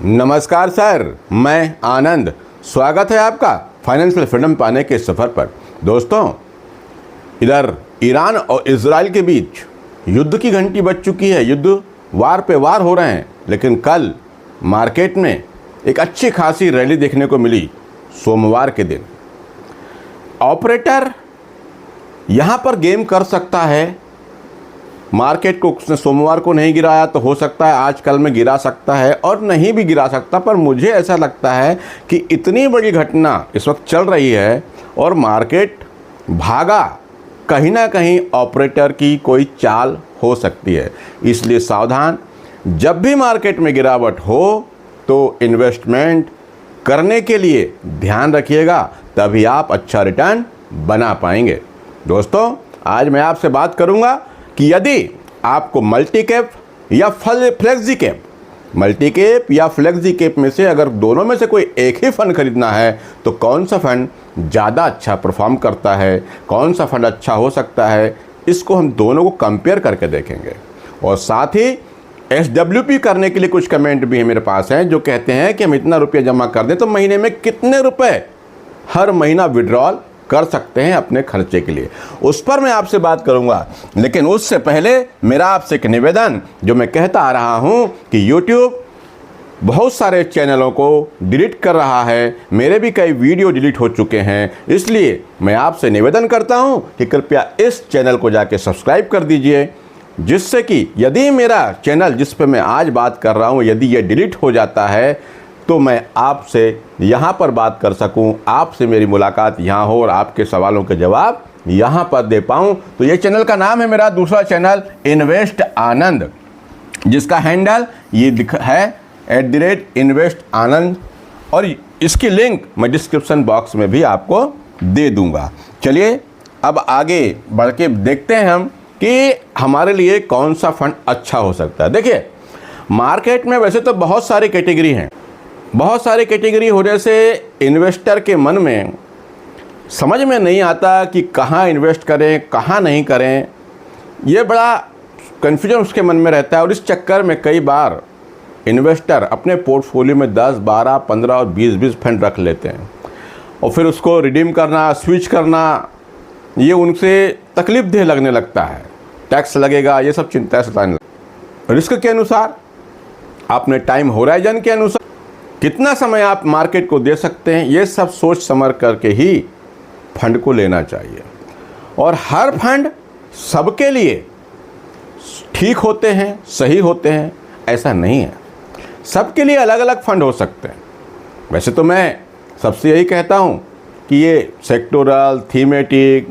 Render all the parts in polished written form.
नमस्कार सर, मैं आनंद। स्वागत है आपका फाइनेंशियल फ्रीडम पाने के सफ़र पर। दोस्तों, इधर ईरान और इजराइल के बीच युद्ध की घंटी बज चुकी है। युद्ध वार पे वार हो रहे हैं, लेकिन कल मार्केट में एक अच्छी खासी रैली देखने को मिली। सोमवार के दिन ऑपरेटर यहाँ पर गेम कर सकता है। मार्केट को उसने सोमवार को नहीं गिराया तो हो सकता है आज कल में गिरा सकता है और नहीं भी गिरा सकता। पर मुझे ऐसा लगता है कि इतनी बड़ी घटना इस वक्त चल रही है और मार्केट भागा, कहीं ना कहीं ऑपरेटर की कोई चाल हो सकती है। इसलिए सावधान। जब भी मार्केट में गिरावट हो तो इन्वेस्टमेंट करने के लिए ध्यान रखिएगा, तभी आप अच्छा रिटर्न बना पाएंगे। दोस्तों, आज मैं आपसे बात करूंगा कि यदि आपको मल्टी कैप या फ्लेक्सी कैप, मल्टी कैप या फ्लेक्सी कैप में से अगर दोनों में से कोई एक ही फ़ंड खरीदना है तो कौन सा फ़ंड ज़्यादा अच्छा परफॉर्म करता है, कौन सा फ़ंड अच्छा हो सकता है, इसको हम दोनों को कंपेयर करके देखेंगे। और साथ ही SWP करने के लिए कुछ कमेंट भी मेरे पास हैं जो कहते हैं कि हम इतना रुपया जमा कर दें तो महीने में कितने रुपए हर महीना विड्रॉल कर सकते हैं अपने खर्चे के लिए। उस पर मैं आपसे बात करूंगा, लेकिन उससे पहले मेरा आपसे एक निवेदन जो मैं कहता आ रहा हूं कि YouTube बहुत सारे चैनलों को डिलीट कर रहा है। मेरे भी कई वीडियो डिलीट हो चुके हैं, इसलिए मैं आपसे निवेदन करता हूं कि कृपया इस चैनल को जाके सब्सक्राइब कर दीजिए, जिससे कि यदि मेरा चैनल जिस पर मैं आज बात कर रहा हूं यदि ये डिलीट हो जाता है तो मैं आपसे यहाँ पर बात कर सकूँ, आपसे मेरी मुलाकात यहाँ हो और आपके सवालों के जवाब यहाँ पर दे पाऊँ। तो ये चैनल का नाम है मेरा दूसरा चैनल इन्वेस्ट आनंद, जिसका हैंडल ये है @इन्वेस्ट आनंद, और इसकी लिंक मैं डिस्क्रिप्शन बॉक्स में भी आपको दे दूँगा। चलिए अब आगे बढ़ के देखते हैं हम कि हमारे लिए कौन सा फंड अच्छा हो सकता है। देखिए, मार्केट में वैसे तो बहुत सारी कैटेगरी हैं। बहुत सारी कैटेगरी होने से इन्वेस्टर के मन में समझ में नहीं आता कि कहाँ इन्वेस्ट करें, कहाँ नहीं करें। ये बड़ा कन्फ्यूजन उसके मन में रहता है और इस चक्कर में कई बार इन्वेस्टर अपने पोर्टफोलियो में 10, 12, 15 और 20 फंड रख लेते हैं और फिर उसको रिडीम करना, स्विच करना, ये उनसे तकलीफ देह लगने लगता है। टैक्स लगेगा, ये सब चिंता सताने लगता है। रिस्क के अनुसार, अपने टाइम होराइजन के अनुसार कितना समय आप मार्केट को दे सकते हैं, ये सब सोच समझ करके ही फंड को लेना चाहिए। और हर फंड सबके लिए ठीक होते हैं, सही होते हैं, ऐसा नहीं है। सबके लिए अलग अलग फंड हो सकते हैं। वैसे तो मैं सबसे यही कहता हूँ कि ये सेक्टोरल, थीमेटिक,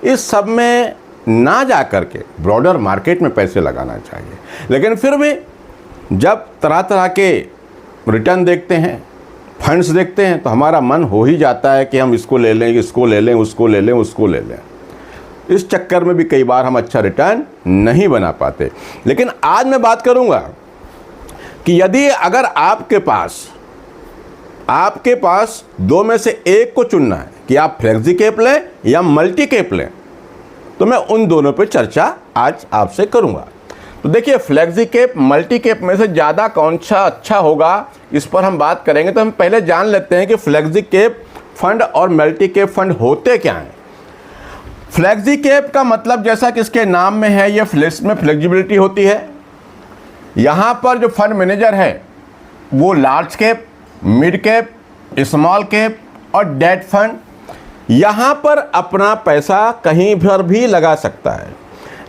इस सब में ना जा कर के ब्रॉडर मार्केट में पैसे लगाना चाहिए। लेकिन फिर भी जब तरह तरह के रिटर्न देखते हैं, फंड्स देखते हैं, तो हमारा मन हो ही जाता है कि हम इसको ले लें, इसको ले लें, उसको ले लें, उसको ले लें। इस चक्कर में भी कई बार हम अच्छा रिटर्न नहीं बना पाते। लेकिन आज मैं बात करूंगा कि यदि अगर आपके पास दो में से एक को चुनना है कि आप फ्लेक्सी कैप लें या मल्टी कैप लें, तो मैं उन दोनों पर चर्चा आज आपसे करूंगा। तो देखिए, फ्लेक्सी कैप, मल्टी कैप में से ज़्यादा कौन सा अच्छा होगा, इस पर हम बात करेंगे। तो हम पहले जान लेते हैं कि फ्लेक्सी कैप फंड और मल्टी कैप फंड होते क्या हैं। फ्लेक्सी कैप का मतलब जैसा कि इसके नाम में है, ये इसमें फ्लेक्सिबिलिटी होती है। यहाँ पर जो फंड मैनेजर है वो large cap, mid cap, small cap और डेट फंड यहाँ पर अपना पैसा कहीं पर भी लगा सकता है।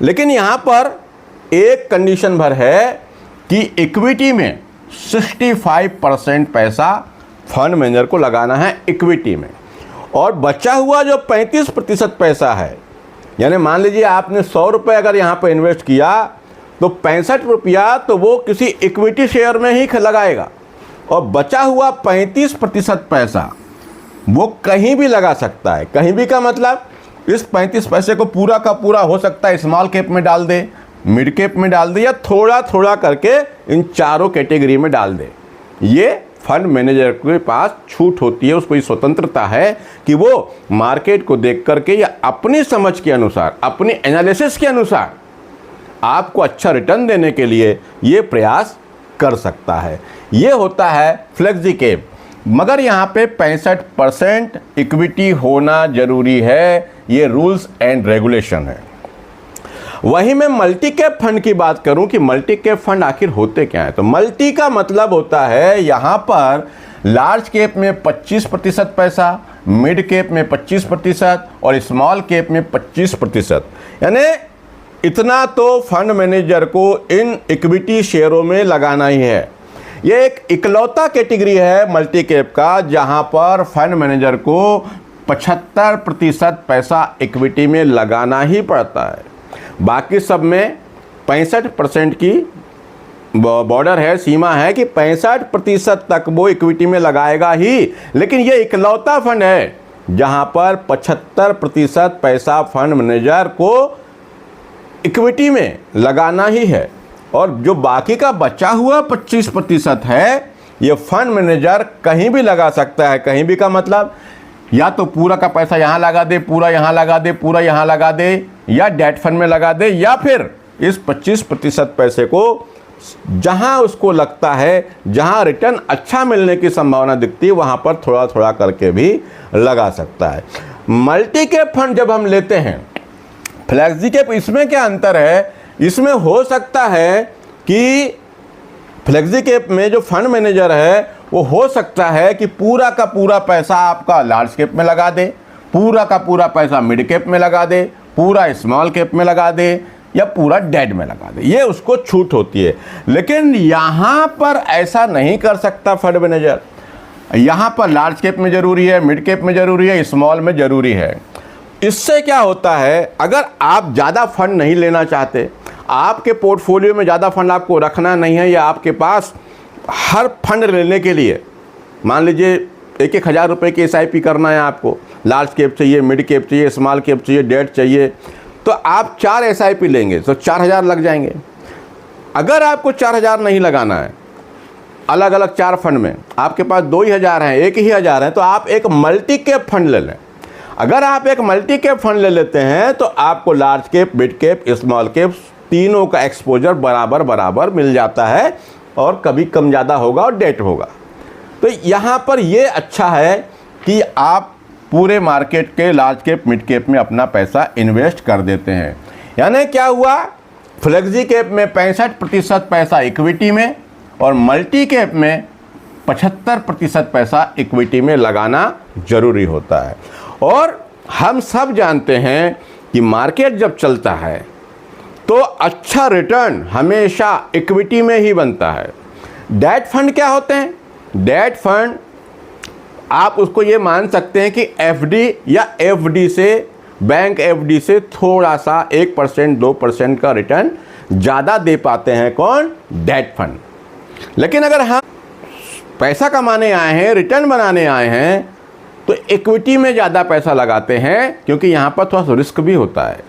लेकिन यहाँ पर एक कंडीशन भर है कि इक्विटी में 65% पैसा फंड मैनेजर को लगाना है इक्विटी में, और बचा हुआ जो 35% पैसा है, यानी मान लीजिए आपने 100 रुपये अगर यहाँ पर इन्वेस्ट किया तो 65 रुपया तो वो किसी इक्विटी शेयर में ही लगाएगा, और बचा हुआ 35% पैसा वो कहीं भी लगा सकता है। कहीं भी का मतलब इस 35 पैसे को पूरा का पूरा हो सकता है स्मॉल कैप में डाल दे, मिड कैप में डाल दे, या थोड़ा थोड़ा करके इन चारों कैटेगरी में डाल दे। ये फंड मैनेजर के पास छूट होती है, उसको ये स्वतंत्रता है कि वो मार्केट को देख करके या अपनी समझ के अनुसार, अपने एनालिसिस के अनुसार आपको अच्छा रिटर्न देने के लिए ये प्रयास कर सकता है। ये होता है फ्लेक्सी कैप। मगर यहाँ पे 65% इक्विटी होना जरूरी है, ये रूल्स एंड रेगुलेशन है। वहीं मैं मल्टी कैप फंड की बात करूं कि मल्टी कैप फंड आखिर होते क्या है, तो मल्टी का मतलब होता है यहाँ पर लार्ज कैप में 25% पैसा, मिड कैप में 25% और स्मॉल कैप में 25%। यानी इतना तो फंड मैनेजर को इन इक्विटी शेयरों में लगाना ही है। ये एक इकलौता कैटेगरी है मल्टी कैप का जहां पर फंड मैनेजर को 75% पैसा इक्विटी में लगाना ही पड़ता है। बाकी सब में 65% की बॉर्डर है, सीमा है कि 65% तक वो इक्विटी में लगाएगा ही। लेकिन ये इकलौता फंड है जहां पर 75% पैसा फंड मैनेजर को इक्विटी में लगाना ही है, और जो बाकी का बचा हुआ 25% है ये फंड मैनेजर कहीं भी लगा सकता है। कहीं भी का मतलब या तो पूरा का पैसा यहाँ लगा दे, पूरा यहाँ लगा दे, पूरा यहाँ लगा दे, या डेट फंड में लगा दे, या फिर इस 25% पैसे को जहाँ उसको लगता है, जहाँ रिटर्न अच्छा मिलने की संभावना दिखती है वहाँ पर थोड़ा थोड़ा करके भी लगा सकता है। मल्टी कैप फंड जब हम लेते हैं, फ्लेक्सी कैप, इसमें क्या अंतर है? इसमें हो सकता है कि फ्लेक्सी कैप में जो फंड मैनेजर है वो हो सकता है कि पूरा का पूरा पैसा आपका लार्ज कैप में लगा दे, पूरा का पूरा पैसा मिड कैप में लगा दे, पूरा स्मॉल कैप में लगा दे, या पूरा डेट में लगा दे। ये उसको छूट होती है। लेकिन यहाँ पर ऐसा नहीं कर सकता फंड मैनेजर। यहाँ पर लार्ज कैप में ज़रूरी है, मिड कैप में ज़रूरी है, स्मॉल में ज़रूरी है। इससे क्या होता है, अगर आप ज़्यादा फंड नहीं लेना चाहते, आपके पोर्टफोलियो में ज़्यादा फंड आपको रखना नहीं है, या आपके पास हर फंड लेने के लिए मान लीजिए 1,000 रुपये की SIP करना है आपको, लार्ज कैप चाहिए, मिड कैप चाहिए, स्मॉल कैप चाहिए, डेट चाहिए, तो आप 4 SIP लेंगे तो 4,000 लग जाएंगे। अगर आपको 4,000 नहीं लगाना है अलग अलग 4 फंड में, आपके पास 2,000 हैं, 1,000 हैं, तो आप एक मल्टी कैप फंड ले लें। अगर आप एक मल्टी कैप फंड ले लेते हैं तो आपको large cap, mid cap, small cap तीनों का एक्सपोजर बराबर बराबर मिल जाता है, और कभी कम ज़्यादा होगा और डेट होगा। तो यहाँ पर ये अच्छा है कि आप पूरे मार्केट के लार्ज कैप, मिड कैप में अपना पैसा इन्वेस्ट कर देते हैं। यानी क्या हुआ, फ्लेक्सी कैप में 65% पैसा इक्विटी में और मल्टी कैप में 75% पैसा इक्विटी में लगाना जरूरी होता है। और हम सब जानते हैं कि मार्केट जब चलता है तो अच्छा रिटर्न हमेशा इक्विटी में ही बनता है। डेट फंड क्या होते हैं? डेट फंड आप उसको ये मान सकते हैं कि FD या FD से, बैंक FD से थोड़ा सा 1% 2% का रिटर्न ज़्यादा दे पाते हैं। कौन? Debt fund. लेकिन अगर हम पैसा कमाने आए हैं, रिटर्न बनाने आए हैं, तो इक्विटी में ज़्यादा पैसा लगाते हैं, क्योंकि यहाँ पर थोड़ा सा रिस्क भी होता है।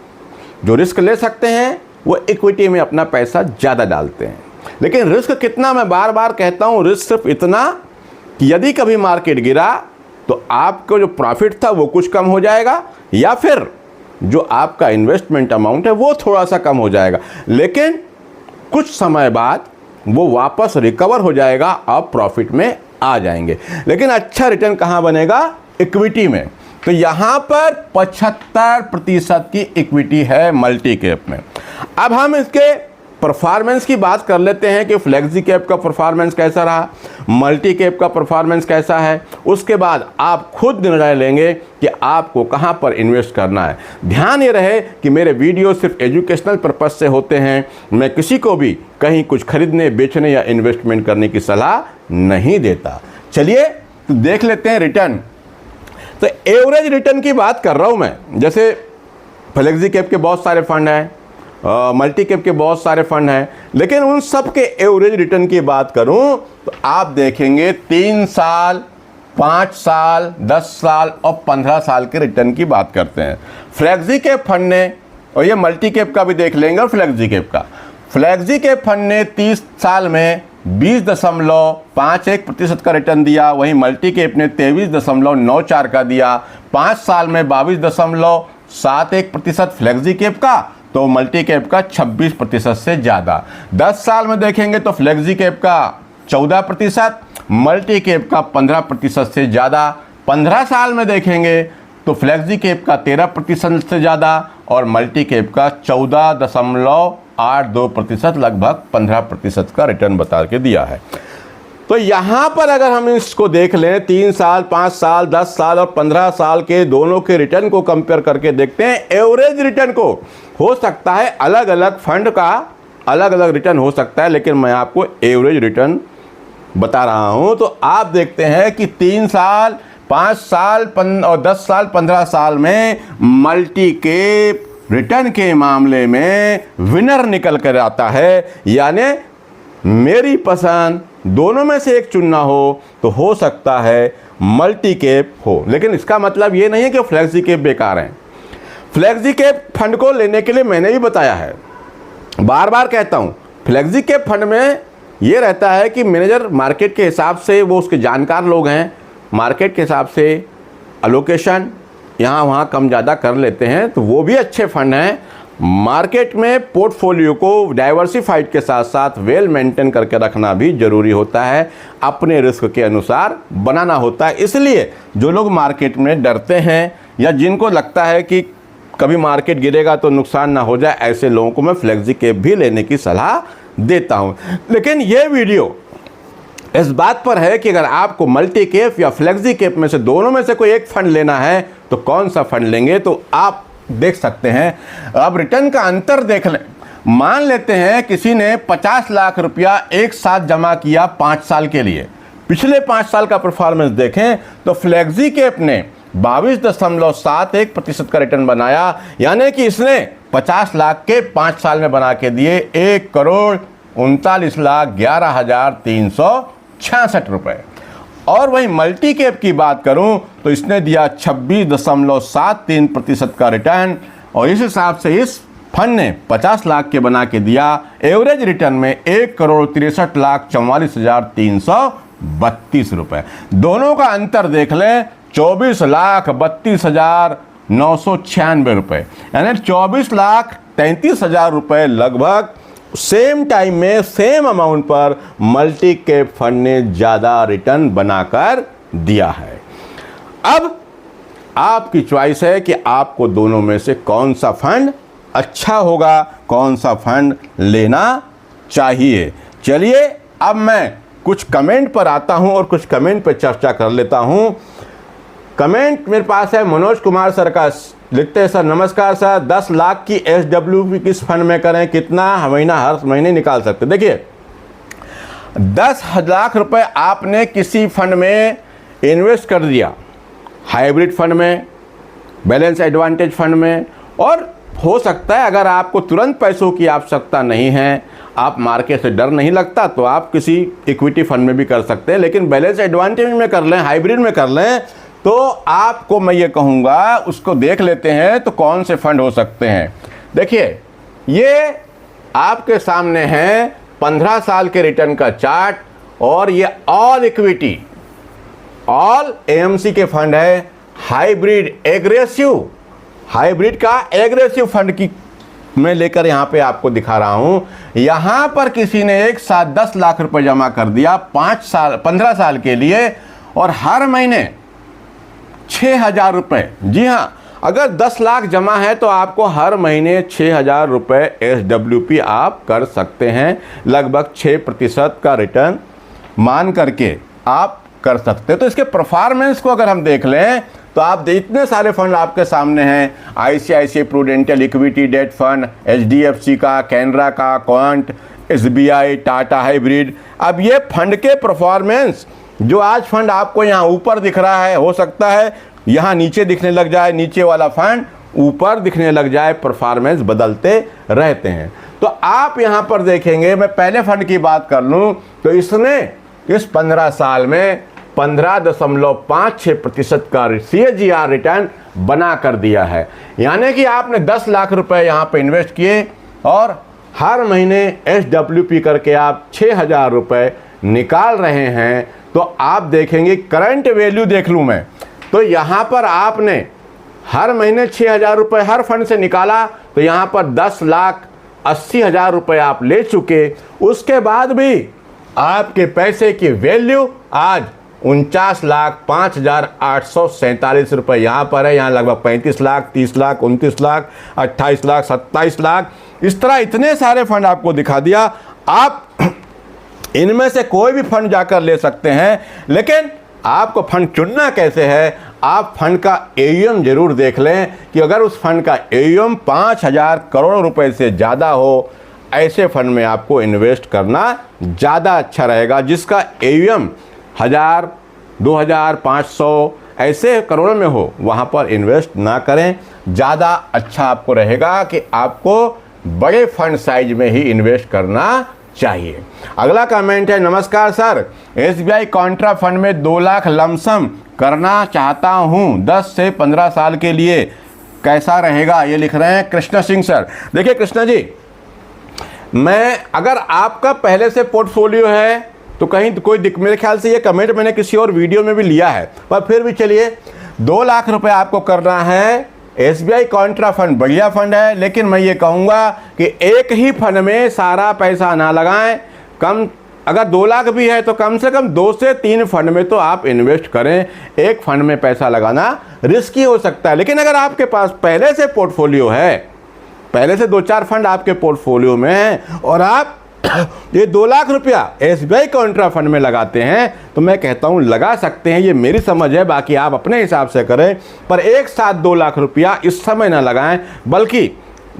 जो रिस्क ले सकते हैं वो इक्विटी में अपना पैसा ज़्यादा डालते हैं। लेकिन रिस्क कितना? मैं बार बार कहता हूँ, रिस्क सिर्फ इतना कि यदि कभी मार्केट गिरा तो आपको जो प्रॉफिट था वो कुछ कम हो जाएगा, या फिर जो आपका इन्वेस्टमेंट अमाउंट है वो थोड़ा सा कम हो जाएगा, लेकिन कुछ समय बाद वो वापस रिकवर हो जाएगा, आप प्रॉफिट में आ जाएंगे। लेकिन अच्छा रिटर्न कहाँ बनेगा? इक्विटी में। तो यहाँ पर 75% की इक्विटी है मल्टी कैप में। अब हम इसके परफॉर्मेंस की बात कर लेते हैं कि फ्लेक्सी कैप का परफॉर्मेंस कैसा रहा, मल्टी कैप का परफॉर्मेंस कैसा है। उसके बाद आप खुद निर्णय लेंगे कि आपको कहां पर इन्वेस्ट करना है। ध्यान ये रहे कि मेरे वीडियो सिर्फ एजुकेशनल पर्पस से होते हैं। मैं किसी को भी कहीं कुछ खरीदने, बेचने या इन्वेस्टमेंट करने की सलाह नहीं देता। चलिए तो देख लेते हैं रिटर्न। तो एवरेज रिटर्न की बात कर रहा हूं मैं। जैसे फ्लेक्सी कैप के बहुत सारे फंड हैं, मल्टी कैप के बहुत सारे फंड हैं, लेकिन उन सब के एवरेज रिटर्न की बात करूं तो आप देखेंगे 3 साल, 5 साल, 10 साल और 15 साल के रिटर्न की बात करते हैं फ्लेक्सी कैप फंड ने। और ये मल्टी कैप का भी देख लेंगे और फ्लेक्सी कैप का। फ्लेक्सी कैप फंड ने 30 साल में 20.51% का रिटर्न दिया, वहीं मल्टी कैप ने 23.94 का दिया। 5 साल में 22.71% फ्लेक्सी कैप का, तो मल्टी कैप का 26% से ज़्यादा। 10 साल में देखेंगे तो फ्लेक्सी कैप का 14%, मल्टी कैप का 15% से ज़्यादा। 15 साल में देखेंगे तो फ्लेक्सी कैप का 13% से ज़्यादा और मल्टी कैप का 14.82%, लगभग 15% का रिटर्न बता के दिया है। तो यहाँ पर अगर हम इसको देख लें 3 साल, 5 साल, 10 साल और 15 साल के दोनों के रिटर्न को कंपेयर करके देखते हैं, एवरेज रिटर्न को हो सकता है अलग अलग फंड का अलग अलग रिटर्न हो सकता है, लेकिन मैं आपको एवरेज रिटर्न बता रहा हूँ। तो आप देखते हैं कि 3 साल, 5 साल और 10 साल, 15 साल में मल्टी कैप रिटर्न के मामले में विनर निकल कर आता है। यानी मेरी पसंद दोनों में से एक चुनना हो सकता है मल्टी कैप हो, लेकिन इसका मतलब ये नहीं है कि फ्लेक्सी कैप बेकार हैं। फ्लेक्सी कैप फंड को लेने के लिए मैंने भी बताया है, बार बार कहता हूँ, फ्लेक्सी कैप फंड में ये रहता है कि मैनेजर मार्केट के हिसाब से, वो उसके जानकार लोग हैं, मार्केट के हिसाब से अलोकेशन यहाँ वहाँ कम ज़्यादा कर लेते हैं, तो वो भी अच्छे फंड हैं। मार्केट में पोर्टफोलियो को डाइवर्सिफाइड के साथ साथ वेल मेंटेन करके रखना भी ज़रूरी होता है, अपने रिस्क के अनुसार बनाना होता है। इसलिए जो लोग मार्केट में डरते हैं या जिनको लगता है कि कभी मार्केट गिरेगा तो नुकसान ना हो जाए, ऐसे लोगों को मैं फ्लेक्सी कैप भी लेने की सलाह देता हूँ। लेकिन ये वीडियो इस बात पर है कि अगर आपको मल्टी कैप या फ्लेक्सी कैप में से दोनों में से कोई एक फंड लेना है तो कौन सा फंड लेंगे, तो आप देख सकते हैं। अब रिटर्न का अंतर देख लें। मान लेते हैं किसी ने 50 लाख रुपया एक साथ जमा किया 5 साल के लिए, पिछले 5 साल का परफॉर्मेंस देखें तो फ्लेक्सी कैप ने 22.71% का रिटर्न बनाया, यानी कि इसने 50 लाख के 5 साल में बना के दिए 1,39,11,366 रुपए। और वहीं मल्टी कैप की बात करूं तो इसने दिया 26.73% का रिटर्न, और इस हिसाब से इस फंड ने 50 लाख के बना के दिया एवरेज रिटर्न में 1,63,44,332 रुपए। दोनों का अंतर देख लें, 24,32,996 रुपए, यानी 24,33,000 रुपए लगभग सेम टाइम में सेम अमाउंट पर मल्टी कैप फंड ने ज़्यादा रिटर्न बनाकर दिया है। अब आपकी चॉइस है कि आपको दोनों में से कौन सा फंड अच्छा होगा, कौन सा फंड लेना चाहिए। चलिए अब मैं कुछ कमेंट पर आता हूं और कुछ कमेंट पर चर्चा कर लेता हूं। कमेंट मेरे पास है मनोज कुमार सर का, लिखते हैं सर नमस्कार सर, 10 लाख की SWP किस फंड में करें, कितना महीना हर महीने निकाल सकते। देखिए 10 लाख रुपए आपने किसी फंड में इन्वेस्ट कर दिया, हाइब्रिड फंड में, बैलेंस एडवांटेज फंड में, और हो सकता है अगर आपको तुरंत पैसों की आवश्यकता नहीं है, आप मार्केट से डर नहीं लगता, तो आप किसी इक्विटी फंड में भी कर सकते हैं, लेकिन बैलेंस एडवांटेज में कर लें, हाइब्रिड में कर लें, तो आपको मैं ये कहूँगा उसको देख लेते हैं तो कौन से फंड हो सकते हैं। देखिए ये आपके सामने है 15 साल के रिटर्न का चार्ट, और ये ऑल इक्विटी, ऑल AMC के फंड है, हाइब्रिड एग्रेसिव, हाइब्रिड का एग्रेसिव फंड की मैं लेकर यहाँ पे आपको दिखा रहा हूँ। यहाँ पर किसी ने एक साथ 10 लाख रुपए जमा कर दिया 15 साल के लिए, और हर महीने 6,000 रुपये। जी हाँ, अगर 10 लाख जमा है तो आपको हर महीने 6,000 रुपये SWP आप कर सकते हैं, लगभग 6% का रिटर्न मान करके आप कर सकते हैं। तो इसके परफॉर्मेंस को अगर हम देख लें तो आप इतने सारे फंड आपके सामने हैं, ICICI prudential equity debt fund, HDFC का, कैनरा का, क्वांट, SBI, टाटा हाइब्रिड। अब ये फंड के परफॉर्मेंस, जो आज फंड आपको यहाँ ऊपर दिख रहा है, हो सकता है यहाँ नीचे दिखने लग जाए, नीचे वाला फंड ऊपर दिखने लग जाए, परफॉर्मेंस बदलते रहते हैं। तो आप यहाँ पर देखेंगे, मैं पहले फंड की बात कर लूँ तो इसने इस 15 साल में 15.56% का CAGR रिटर्न बना कर दिया है। यानी कि आपने 10 लाख रुपए यहाँ पे इन्वेस्ट किए और हर महीने SWP करके आप 6,000 रुपये निकाल रहे हैं। तो आप देखेंगे करंट वैल्यू देख लूँ मैं, तो यहाँ पर आपने हर महीने 6,000 रुपये हर फंड से निकाला, तो यहाँ पर 10,80,000 रुपये आप ले चुके, उसके बाद भी आपके पैसे की वैल्यू आज 49,05,847 रुपये यहाँ पर है। यहाँ लगभग 35 लाख, 30 लाख, 29 लाख, 28 लाख, 27 लाख, इस तरह इतने सारे फंड आपको दिखा दिया। आप इनमें से कोई भी फंड जाकर ले सकते हैं, लेकिन आपको फंड चुनना कैसे है? आप फंड का AUM जरूर देख लें कि अगर उस फंड का AUM 5,000 करोड़ रुपए से ज़्यादा हो, ऐसे फंड में आपको इन्वेस्ट करना ज़्यादा अच्छा रहेगा। जिसका AUM 1,000, 2,000, 500 ऐसे करोड़ में हो, वहाँ पर इन्वेस्ट ना करें। ज़्यादा अच्छा आपको रहेगा कि आपको बड़े फंड साइज में ही इन्वेस्ट करना चाहिए। अगला कमेंट है, नमस्कार सर, SBI कॉन्ट्रा फंड में 2 लाख लमसम करना चाहता हूँ 10 से 15 साल के लिए, कैसा रहेगा? ये लिख रहे हैं कृष्णा सिंह सर। देखिए कृष्णा जी, अगर आपका पहले से पोर्टफोलियो है तो कहीं कोई मेरे ख्याल से ये कमेंट मैंने किसी और वीडियो में भी लिया है, पर फिर भी चलिए, 2 लाख रुपए आपको करना है। SBI कॉन्ट्रा फंड बढ़िया फंड है, लेकिन मैं ये कहूँगा कि एक ही फंड में सारा पैसा ना लगाएं। अगर 2 लाख भी है तो कम से कम 2 से 3 फंड में तो आप इन्वेस्ट करें। एक फंड में पैसा लगाना रिस्की हो सकता है, लेकिन अगर आपके पास पहले से पोर्टफोलियो है, पहले से 2-4 फंड आपके पोर्टफोलियो में हैं और आप ये 2 लाख रुपया SBI कॉन्ट्रा फंड में लगाते हैं, तो मैं कहता हूँ लगा सकते हैं। ये मेरी समझ है, बाकी आप अपने हिसाब से करें, पर एक साथ 2 लाख रुपया इस समय ना लगाएं, बल्कि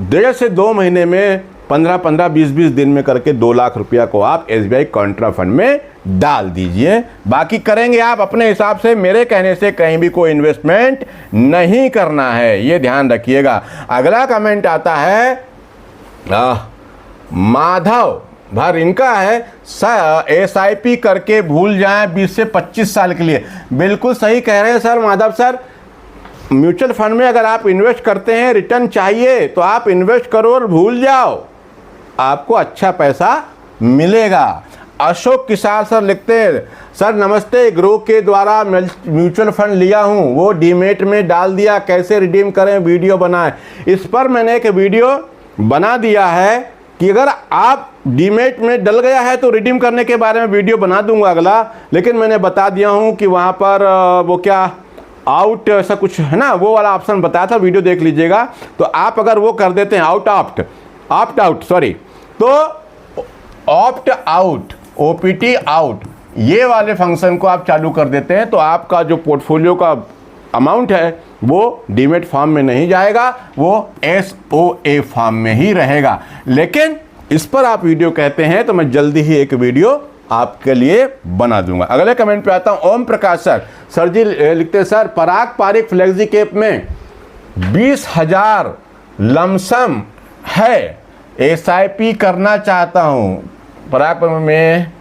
1.5 से 2 महीने में 15-15, 20-20 दिन में करके 2 लाख रुपया को आप SBI कॉन्ट्रा फंड में डाल दीजिए। बाकी करेंगे आप अपने हिसाब से, मेरे कहने से कहीं भी कोई इन्वेस्टमेंट नहीं करना है, ये ध्यान रखिएगा। अगला कमेंट आता है माधव भर, इनका है, SIP करके भूल जाएं 20 से 25 साल के लिए। बिल्कुल सही कह रहे हैं sir Madhav sir. Mutual fund में अगर आप इन्वेस्ट करते हैं, रिटर्न चाहिए, तो आप इन्वेस्ट करो और भूल जाओ, आपको अच्छा पैसा मिलेगा। अशोक किसार सर लिखते हैं, सर नमस्ते, ग्रो के द्वारा म्यूचुअल फंड लिया हूं, वो डीमेट में डाल दिया, कैसे रिडीम करें, वीडियो बनाएं। इस पर मैंने एक वीडियो बना दिया है कि अगर आप डीमेट में डल गया है तो रिडीम करने के बारे में वीडियो बना दूंगा अगला, लेकिन मैंने बता दिया हूं कि वहां पर वो क्या आउट ऐसा कुछ है ना, वो वाला ऑप्शन बताया था, वीडियो देख लीजिएगा। तो आप अगर वो कर देते हैं ऑप्ट आउट, तो ऑप्ट आउट, OPT आउट, ये वाले फंक्शन को आप चालू कर देते हैं, तो आपका जो पोर्टफोलियो का अमाउंट है वो डीमेट फॉर्म में नहीं जाएगा, वो SOA फॉर्म में ही रहेगा। लेकिन इस पर आप वीडियो कहते हैं तो मैं जल्दी ही एक वीडियो आपके लिए बना दूंगा। अगले कमेंट पे आता हूं, ओम प्रकाश सर जी लिखते हैं, सर पराग पारिक फ्लेक्सी कैप में 20,000 लमसम है, SIP करना चाहता हूं। पराग में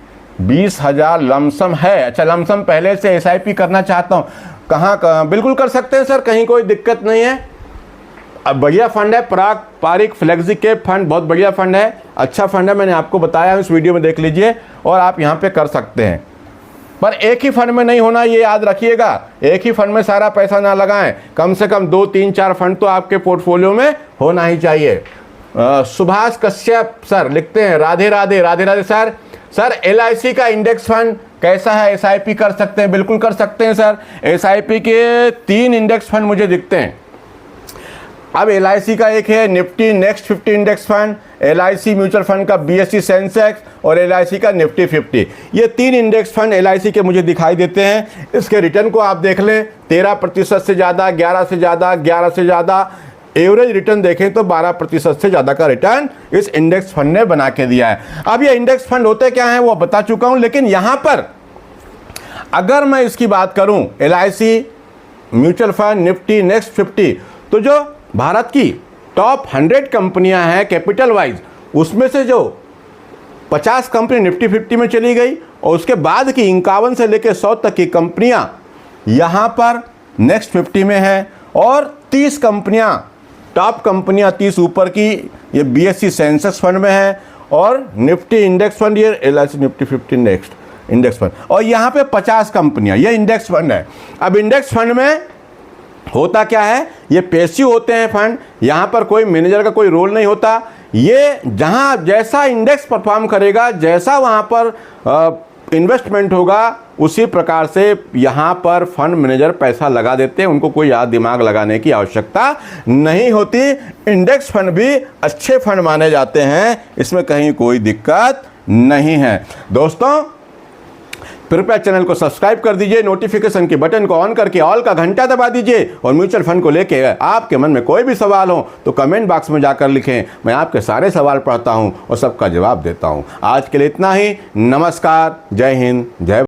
20,000 लमसम है, अच्छा लमसम पहले से SIP करना चाहता हूँ, कहाँ बिल्कुल कर सकते हैं सर, कहीं कोई दिक्कत नहीं है। अब बढ़िया फंड है पराग पारिक फ्लेक्सी कैप फंड, बहुत बढ़िया फंड है, अच्छा फंड है, मैंने आपको बताया इस वीडियो में, देख लीजिए, और आप यहाँ पे कर सकते हैं। पर एक ही फंड में नहीं होना, ये याद रखिएगा, एक ही फंड में सारा पैसा ना लगाएं, कम से कम 2, 3, 4 फंड तो आपके पोर्टफोलियो में होना ही चाहिए। सुभाष कश्यप सर लिखते हैं, राधे राधे सर LIC का इंडेक्स फंड कैसा है, SIP कर सकते हैं? बिल्कुल कर सकते हैं सर। SIP के 3 इंडेक्स फंड मुझे दिखते हैं। अब LIC का एक है Nifty next 50 index fund, LIC mutual fund का BSE सेंसेक्स और LIC का निफ्टी 50, ये 3 इंडेक्स फंड LIC के मुझे दिखाई देते हैं। इसके रिटर्न को आप देख लें, 13% से ज़्यादा, 11 से ज़्यादा, 11 से ज़्यादा, एवरेज रिटर्न देखें तो 12% से ज़्यादा का रिटर्न इस इंडेक्स फंड ने बना के दिया है। अब ये इंडेक्स फंड होते क्या हैं वो बता चुका हूं, लेकिन यहां पर अगर मैं इसकी बात करूं, LIC mutual fund, Nifty next 50, तो जो भारत की टॉप 100 कंपनियां हैं कैपिटल वाइज, उसमें से जो 50 कंपनी निफ्टी 50 में चली गई और उसके बाद की 51 से लेकर 100 तक की कंपनियां यहां पर नेक्स्ट 50 में है, और 30 कंपनियां, टॉप कंपनियां 30 ऊपर की, ये BSE सेंसेक्स फंड में है, और निफ्टी इंडेक्स फंड, ये LIC Nifty 50 next index fund, और यहाँ पे 50 कंपनियां, ये इंडेक्स फंड है। अब इंडेक्स फंड में होता क्या है, ये पैसिव होते हैं फंड, यहाँ पर कोई मैनेजर का कोई रोल नहीं होता। ये जहाँ जैसा इंडेक्स परफॉर्म करेगा, जैसा वहाँ पर इन्वेस्टमेंट होगा, उसी प्रकार से यहाँ पर फंड मैनेजर पैसा लगा देते हैं। उनको कोई याद दिमाग लगाने की आवश्यकता नहीं होती। इंडेक्स फंड भी अच्छे फंड माने जाते हैं, इसमें कहीं कोई दिक्कत नहीं है। दोस्तों, कृपया चैनल को सब्सक्राइब कर दीजिए, नोटिफिकेशन के बटन को ऑन करके ऑल का घंटा दबा दीजिए, और म्यूचुअल फंड को लेके आपके मन में कोई भी सवाल हो तो कमेंट बॉक्स में जाकर लिखें। मैं आपके सारे सवाल पढ़ता हूं और सबका जवाब देता हूं। आज के लिए इतना ही। नमस्कार, जय हिंद, जय